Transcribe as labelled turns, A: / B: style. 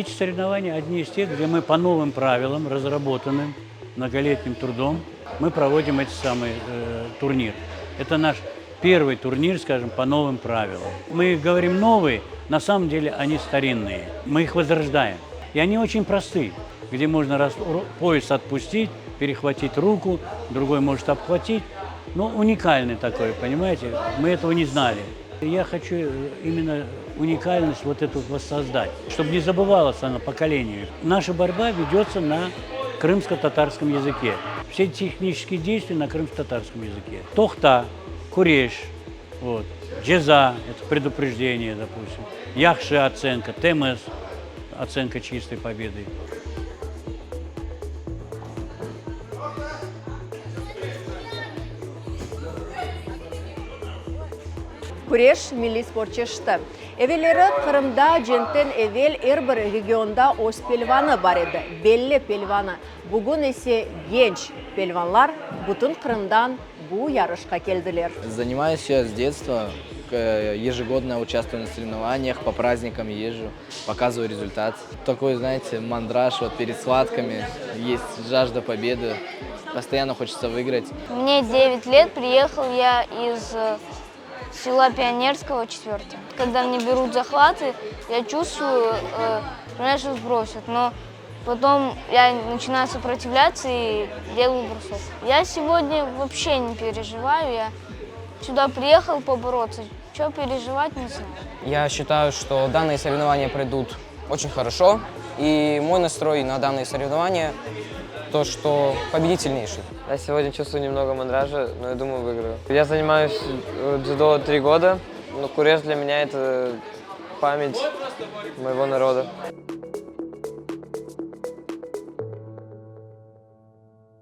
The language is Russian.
A: Эти соревнования одни из тех, где мы по новым правилам, разработанным многолетним трудом, мы проводим эти самые турниры. Это наш первый турнир, скажем, по новым правилам. Мы говорим новые, на самом деле они старинные. Мы их возрождаем. И они очень просты, где можно пояс отпустить, перехватить руку, другой может обхватить. Но уникальный такой, понимаете? Мы этого не знали. Я хочу именно уникальность вот эту воссоздать, чтобы не забывалась она поколению. Наша борьба ведется на крымско-татарском языке. Все технические действия на крымско-татарском языке. Тохта, куреш, вот, джеза, это предупреждение, допустим. Яхши оценка, темес, оценка чистой победы.
B: Күреш milli спортчы шты. Эвелері Қырымда жентен эвел әрбір регионда ос пелваны бар еді. Белли пелваны. Бүгін есе генч пелванлар бүтін Қырымдан бұл ярышқа келділер.
C: Занимаюсь я с детства. Ежегодно участвую на соревнованиях, по праздникам езжу, показываю результат. Такой, знаете, мандраж вот перед схватками, есть жажда победы, постоянно хочется выиграть.
D: Мне 9 лет, приехал я из села Пионерского, 4. Когда мне берут захваты, я чувствую, что сбросят, но потом я начинаю сопротивляться и делаю бросок. Я сегодня вообще не переживаю, я сюда приехал побороться. Что переживать, не знаю.
E: Я считаю, что данные соревнования пройдут очень хорошо. И мой настрой на данные соревнования то, что победительнейший.
F: Я сегодня чувствую немного мандража, но я думаю, выиграю. Я занимаюсь дзюдо 3 года, но куреш для меня это память моего народа.